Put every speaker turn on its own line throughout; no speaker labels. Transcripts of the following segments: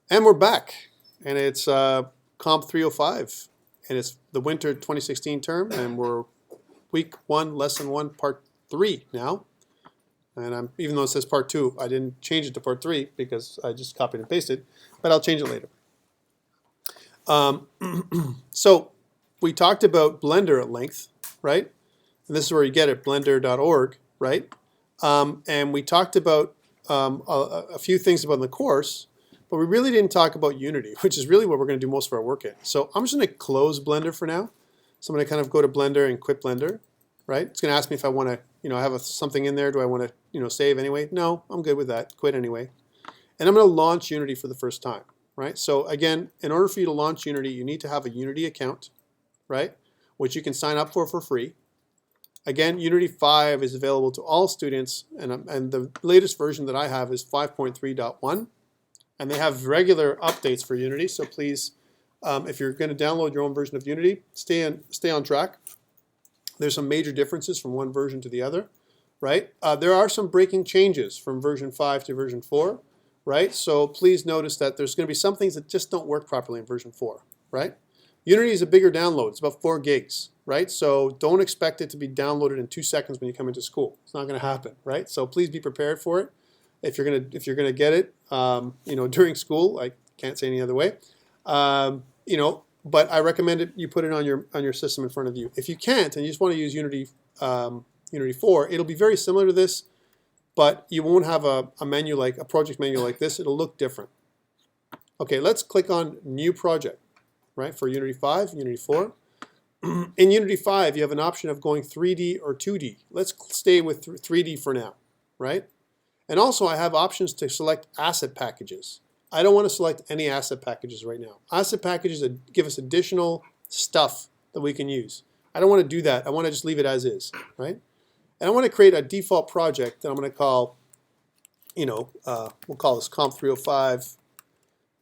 And we're back, and it's COMP305, and it's the winter 2016 term, and we're week 1, lesson 1, part 3 now. And even though it says part 2, I didn't change it to part 3 because I just copied and pasted, but I'll change it later. So we talked about Blender at length, right? And this is where you get it, blender.org, right? And we talked about a few things about the course, but we really didn't talk about Unity, which is really what we're going to do most of our work in. So I'm just going to close Blender for now. So I'm going to kind of go to Blender and quit Blender, right? It's going to ask me if I want to, have something in there. Do I want to, save anyway? No, I'm good with that. Quit anyway. And I'm going to launch Unity for the first time, right? So again, in order for you to launch Unity, you need to have a Unity account, right? Which you can sign up for free. Again, Unity 5 is available to all students, and the latest version that I have is 5.3.1. And they have regular updates for Unity, so please, if you're going to download your own version of Unity, stay on track. There's some major differences from one version to the other, right? There are some breaking changes from version 5 to version 4, right? So please notice that there's going to be some things that just don't work properly in version 4, right? Unity is a bigger download. It's about 4 gigs, right? So don't expect it to be downloaded in 2 seconds when you come into school. It's not going to happen, right? So please be prepared for it. If you're gonna get it, during school, I can't say any other way, but I recommend it. You put it on your system in front of you. If you can't and you just want to use Unity 4, it'll be very similar to this, but you won't have a menu like a project menu like this. It'll look different. Okay, let's click on New Project, right, for Unity 5, Unity 4. In Unity 5, you have an option of going 3D or 2D. Let's stay with 3D for now, right? And also I have options to select asset packages. I don't want to select any asset packages right now. Asset packages that give us additional stuff that we can use. I don't want to do that. I want to just leave it as is, right? And I want to create a default project that I'm going to call, we'll call this COMP305,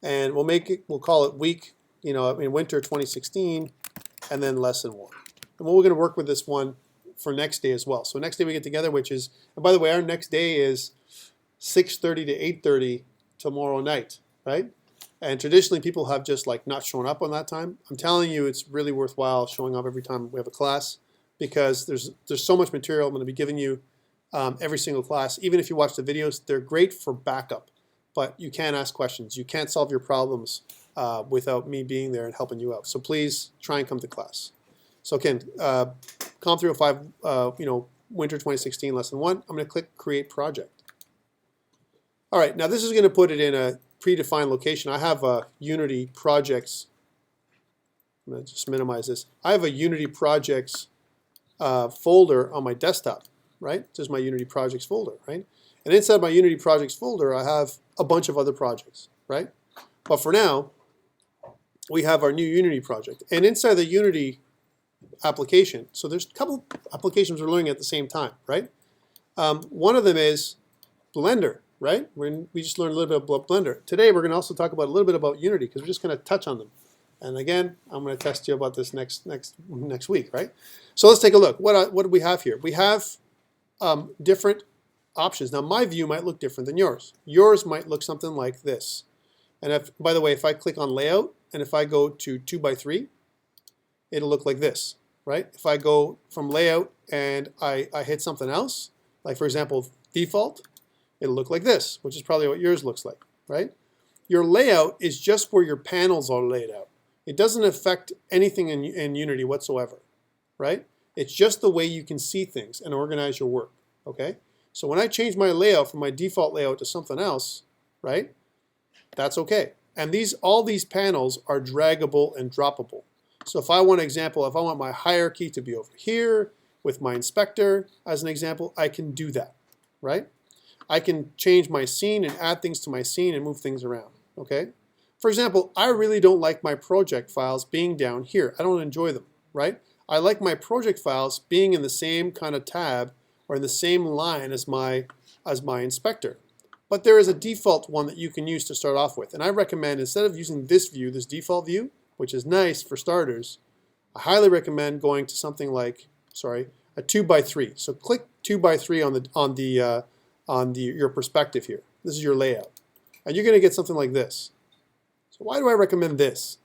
and we'll call it week, winter 2016, and then lesson 1. And we're going to work with this one for next day as well. So next day we get together, which is, and by the way, our next day is 6:30 to 8:30 tomorrow night, right? And traditionally people have just like not shown up on that time. I'm telling you, it's really worthwhile showing up every time we have a class, because there's so much material I'm going to be giving you every single class. Even if you watch the videos, they're great for backup, but you can't ask questions. You can't solve your problems without me being there and helping you out. So please try and come to class. So again, COMP305, winter 2016, lesson 1. I'm going to click Create Project. All right, now this is going to put it in a predefined location. I have a Unity Projects. I'm going to just minimize this. I have a Unity Projects folder on my desktop, right? This is my Unity Projects folder, right? And inside my Unity Projects folder, I have a bunch of other projects, right? But for now, we have our new Unity project. And inside the Unity application, so there's a couple applications we're learning at the same time, right? One of them is Blender, right? We just learned a little bit about Blender. Today we're going to also talk about a little bit about Unity, because we're just going to touch on them. And again, I'm going to test you about this next week, right? So let's take a look. What do we have here? We have different options. Now my view might look different than yours. Yours might look something like this. And by the way, if I click on Layout and if I go to 2x3, it'll look like this, right? If I go from Layout and I hit something else, like for example, Default, it'll look like this, which is probably what yours looks like, right? Your layout is just where your panels are laid out. It doesn't affect anything in Unity whatsoever, right? It's just the way you can see things and organize your work, okay? So when I change my layout from my default layout to something else, right, that's okay. And all these panels are draggable and droppable. So if I want an example, if I want my hierarchy to be over here with my inspector as an example, I can do that, right? I can change my scene and add things to my scene and move things around, okay? For example, I really don't like my project files being down here. I don't enjoy them, right? I like my project files being in the same kind of tab or in the same line as my inspector. But there is a default one that you can use to start off with. And I recommend, instead of using this view, this default view, which is nice for starters, I highly recommend going to something like, a 2x3. So click 2x3 on your perspective here. This is your layout. And you're going to get something like this, So why do I recommend this?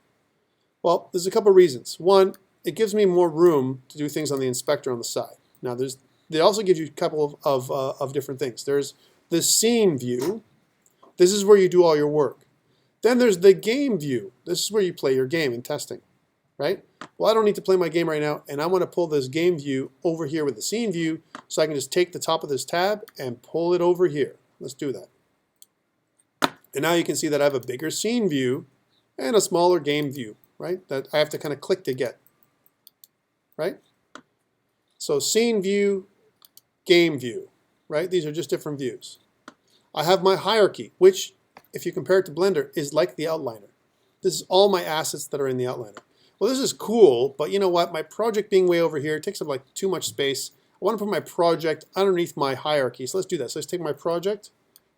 Well, there's a couple reasons. One, it gives me more room to do things on the inspector on the side. Now, they also give you a couple of different things. There's the scene view. This is where you do all your work. Then there's the game view. This is where you play your game in testing, right? Well, I don't need to play my game right now, and I want to pull this game view over here with the scene view, so I can just take the top of this tab and pull it over here. Let's do that. And now you can see that I have a bigger scene view and a smaller game view, right? That I have to kind of click to get, right? So scene view, game view, right? These are just different views. I have my hierarchy, which, if you compare it to Blender, is like the outliner. This is all my assets that are in the outliner. Well, this is cool, but you know what? My project being way over here takes up like too much space. I want to put my project underneath my hierarchy. So let's do that. So let's take my project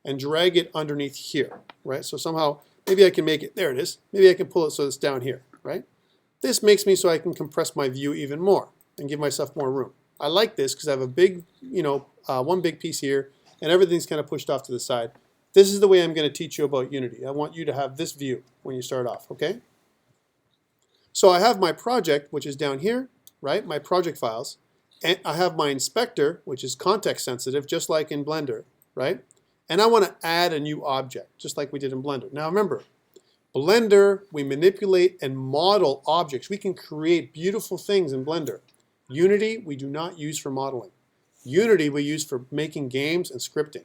and drag it underneath here, right? So somehow, maybe I can make it, there it is. Maybe I can pull it so it's down here, right? This makes me so I can compress my view even more and give myself more room. I like this because I have a big, one big piece here, and everything's kind of pushed off to the side. This is the way I'm going to teach you about Unity. I want you to have this view when you start off, okay? So I have my project, which is down here, right? My project files. And I have my inspector, which is context sensitive, just like in Blender, right? And I want to add a new object, just like we did in Blender. Now remember, Blender, we manipulate and model objects. We can create beautiful things in Blender. Unity, we do not use for modeling. Unity, we use for making games and scripting.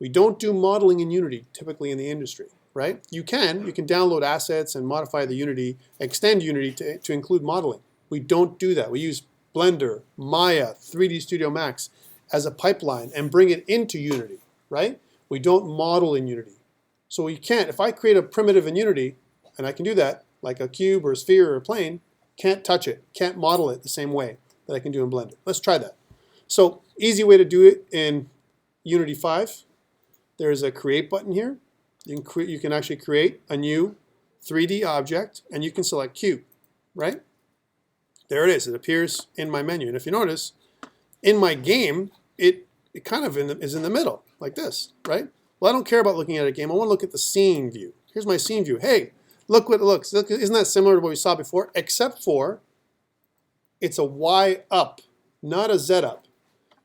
We don't do modeling in Unity, typically in the industry, right? You can download assets and modify the Unity, extend Unity to include modeling. We don't do that. We use Blender, Maya, 3D Studio Max as a pipeline and bring it into Unity, right? We don't model in Unity. So we can't, if I create a primitive in Unity, and I can do that, like a cube or a sphere or a plane, can't touch it, can't model it the same way that I can do in Blender. Let's try that. So, easy way to do it in Unity 5. There's a create button here. You can actually create a new 3D object, and you can select cube, right? There it is. It appears in my menu. And if you notice, in my game, it kind of is in the middle, like this, right? Well, I don't care about looking at a game. I want to look at the scene view. Here's my scene view. Hey, look what it looks. Look, isn't that similar to what we saw before? Except for it's a Y up, not a Z up.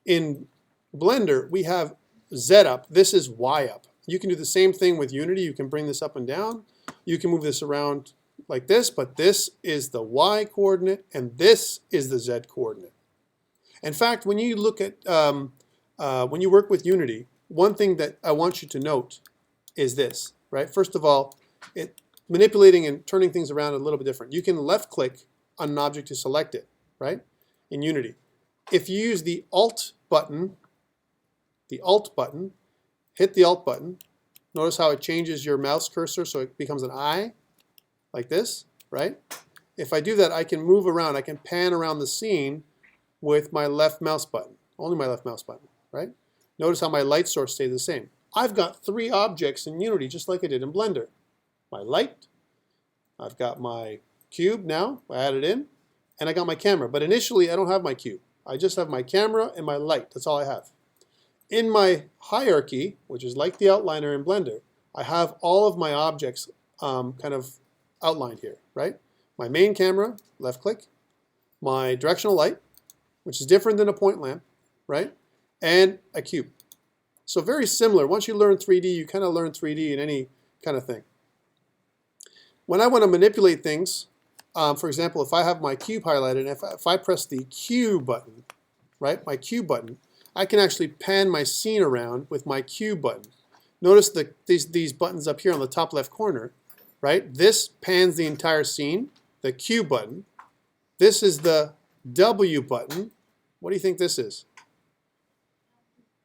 In Blender, we have Z up. This is Y up. You can do the same thing with Unity. You can bring this up and down. You can move this around like this, but this is the Y coordinate, and this is the Z coordinate. In fact, when you look at, when you work with Unity, one thing that I want you to note is this, right? First of all, manipulating and turning things around a little bit different. You can left click on an object to select it, right? In Unity. If you use the Alt button, hit the Alt button, notice how it changes your mouse cursor so it becomes an eye, like this, right? If I do that, I can move around, I can pan around the scene with my left mouse button, only my left mouse button, right? Notice how my light source stays the same. I've got 3 objects in Unity just like I did in Blender. My light, I've got my cube now, I added in, and I got my camera. But initially, I don't have my cube. I just have my camera and my light. That's all I have. In my hierarchy, which is like the outliner in Blender, I have all of my objects kind of outlined here, right? My main camera, left click, my directional light, which is different than a point lamp, right? And a cube. So very similar. Once you learn 3D, you kind of learn 3D in any kind of thing. When I want to manipulate things, for example, if I have my cube highlighted, and if I press the Q button, right, my Q button, I can actually pan my scene around with my Q button. Notice these buttons up here on the top left corner, right? This pans the entire scene, the Q button. This is the W button. What do you think this is?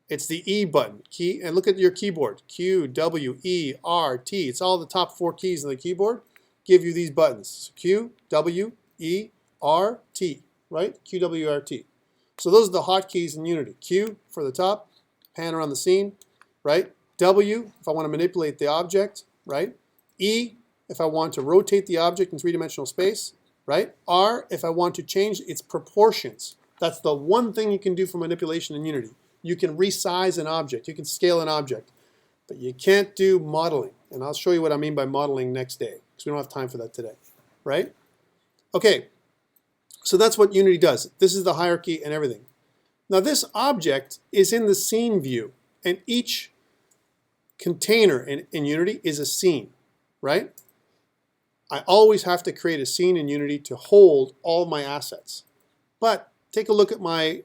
It's the E button. Key, and look at your keyboard. Q, W, E, R, T. It's all the top 4 keys on the keyboard. Give you these buttons. Q, W, E, R, T. Right? Q, W, R, T. So those are the hotkeys in Unity. Q for the top, pan around the scene. Right? W if I want to manipulate the object. Right? E if I want to rotate the object in 3-dimensional space. Right? R if I want to change its proportions. That's the one thing you can do for manipulation in Unity. You can resize an object, you can scale an object, but you can't do modeling. And I'll show you what I mean by modeling next day, because we don't have time for that today, right? Okay, so that's what Unity does. This is the hierarchy and everything. Now this object is in the scene view, and each container in Unity is a scene, right? I always have to create a scene in Unity to hold all my assets. But take a look at my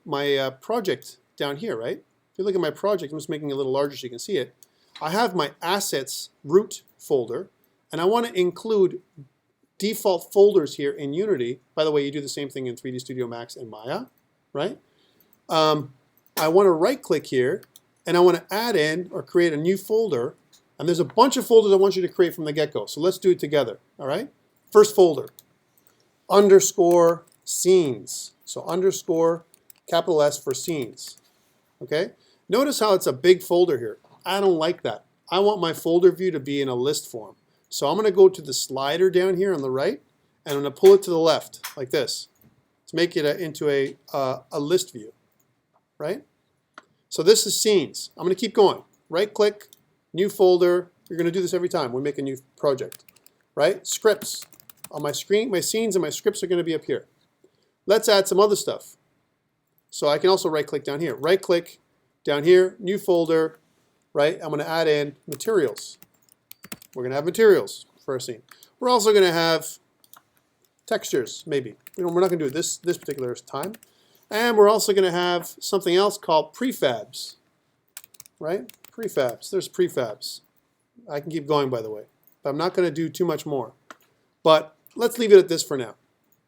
project down here, right? If you look at my project, I'm just making it a little larger so you can see it. I have my assets root folder, and I want to include default folders here in Unity. By the way, you do the same thing in 3D Studio Max and Maya, right? I want to right-click here, and I want to add in or create a new folder. And there's a bunch of folders I want you to create from the get-go. So let's do it together, all right? First folder, underscore scenes. So underscore capital S for scenes, okay? Notice how it's a big folder here. I don't like that. I want my folder view to be in a list form. So I'm going to go to the slider down here on the right, and I'm going to pull it to the left like this to make it into a list view, right? So this is scenes. I'm going to keep going. Right-click, new folder. You're going to do this every time we make a new project, right? Scripts. On my screen, my scenes and my scripts are going to be up here. Let's add some other stuff. So I can also right-click down here. Right-click down here, new folder, right? I'm going to add in materials. We're going to have materials for our scene. We're also going to have textures, maybe. We're not going to do it this particular time. And we're also going to have something else called prefabs, right? Prefabs. There's prefabs. I can keep going, by the way. But I'm not going to do too much more. But let's leave it at this for now.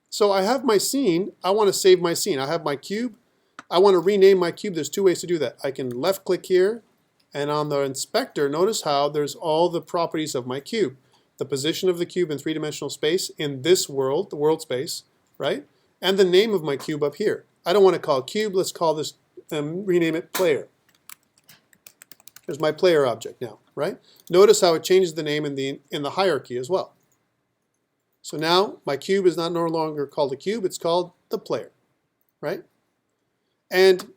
So I have my scene. I want to save my scene. I have my cube. I want to rename my cube. There's two ways to do that. I can left click here, and on the inspector, notice how there's all the properties of my cube. The position of the cube in three-dimensional space in this world, the world space, right? And the name of my cube up here. I don't want to call it cube. Let's call this, rename it player. There's my player object now, right? Notice how it changes the name in the hierarchy as well. So now my cube is no longer called a cube. It's called the player, right? And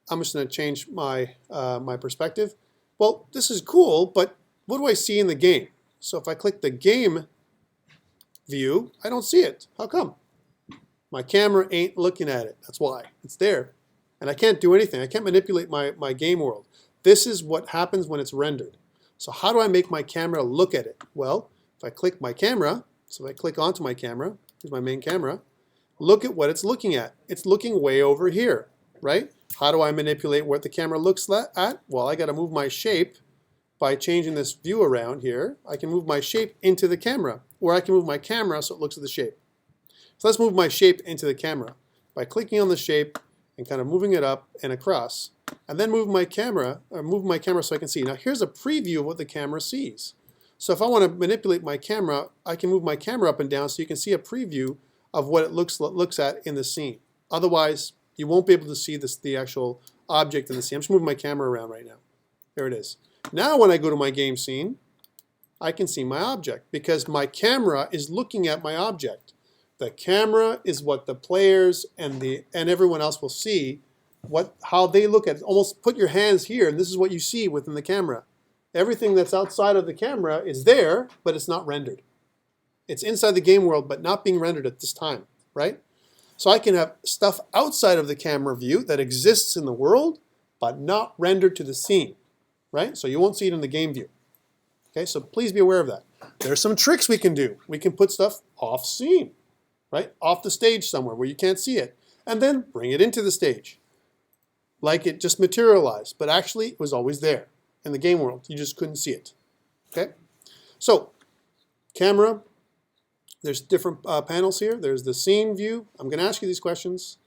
I'm just going to change my, my perspective. Well, this is cool, but what do I see in the game? So if I click the game view, I don't see it. How come? My camera ain't looking at it. That's why. It's there. And I can't do anything. I can't manipulate my game world. This is what happens when it's rendered. So how do I make my camera look at it? Well, if I click my camera, so if I click onto my camera, here's my main camera, look at what it's looking at. It's looking way over here, right? How do I manipulate what the camera looks at? Well, I got to move my shape by changing this view around here. I can move my shape into the camera, or I can move my camera so it looks at the shape. So let's move my shape into the camera by clicking on the shape and kind of moving it up and across, and then move my camera so I can see. Now here's a preview of what the camera sees. So if I want to manipulate my camera, I can move my camera up and down so you can see a preview of what it looks at in the scene. Otherwise, you won't be able to see the actual object in the scene. I'm just moving my camera around right now. There it is. Now when I go to my game scene, I can see my object because my camera is looking at my object. The camera is what the players and everyone else will see, how they look at it. Almost put your hands here, and this is what you see within the camera. Everything that's outside of the camera is there, but it's not rendered. It's inside the game world, but not being rendered at this time, right? So I can have stuff outside of the camera view that exists in the world, but not rendered to the scene, right? So you won't see it in the game view. Okay, so please be aware of that. There's some tricks we can do. We can put stuff off scene, right? Off the stage somewhere where you can't see it, and then bring it into the stage. Like it just materialized, but actually it was always there in the game world. You just couldn't see it. Okay? So, camera, there's different panels here. There's the scene view. I'm going to ask you these questions.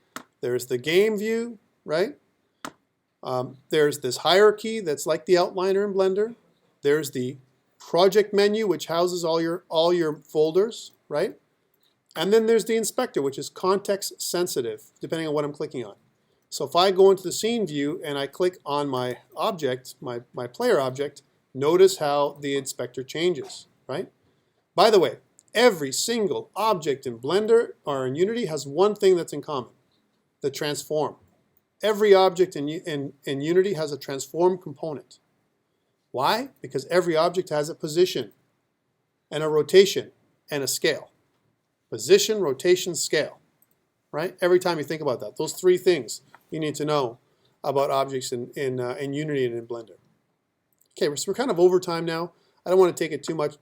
There's the game view, right? There's this hierarchy that's like the outliner in Blender. There's the project menu, which houses all your folders, right? And then there's the inspector, which is context sensitive, depending on what I'm clicking on. So if I go into the scene view and I click on my object, my player object, notice how the inspector changes, right? By the way, every single object in Blender or in Unity has one thing that's in common, the transform. Every object in Unity has a transform component. Why? Because every object has a position and a rotation and a scale. Position, rotation, scale. Right? Every time you think about that, those three things you need to know about objects in Unity and in Blender. Okay, so we're kind of over time now. I don't want to take it too much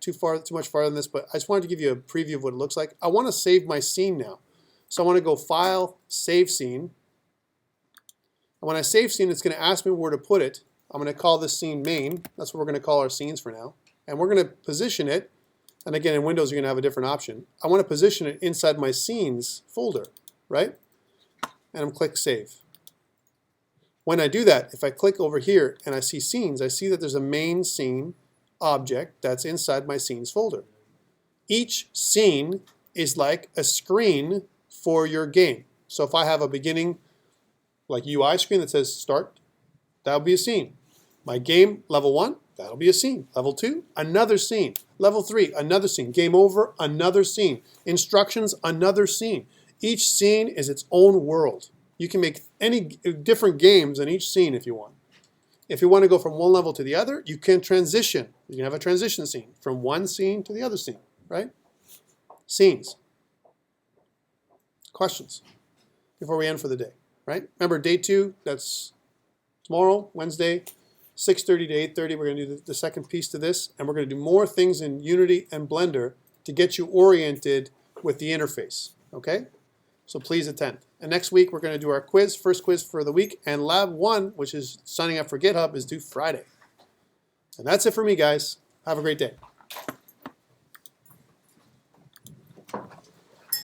farther than this, but I just wanted to give you a preview of what it looks like. I want to save my scene now. So I want to go File, Save Scene. And when I save scene, it's going to ask me where to put it. I'm going to call this scene Main. That's what we're going to call our scenes for now. And we're going to position it. And again, in Windows, you're going to have a different option. I want to position it inside my Scenes folder, right? And I'm click Save. When I do that, if I click over here and I see Scenes, I see that there's a main scene object that's inside my Scenes folder. Each scene is like a screen for your game. So if I have a beginning like UI screen that says Start, that'll be a scene. My game, level 1, that'll be a scene. Level 2, another scene. Level 3, another scene. Game over, another scene. Instructions, another scene. Each scene is its own world. You can make any different games in each scene if you want. If you want to go from one level to the other, you can transition. You can have a transition scene from one scene to the other scene, right? Scenes. Questions before we end for the day, right? Remember, day 2, that's tomorrow, Wednesday, 6:30 to 8:30. We're going to do the second piece to this, and we're going to do more things in Unity and Blender to get you oriented with the interface, okay? So please attend. And next week, we're going to do our quiz, first quiz for the week, and Lab 1, which is signing up for GitHub, is due Friday. And that's it for me, guys. Have a great day.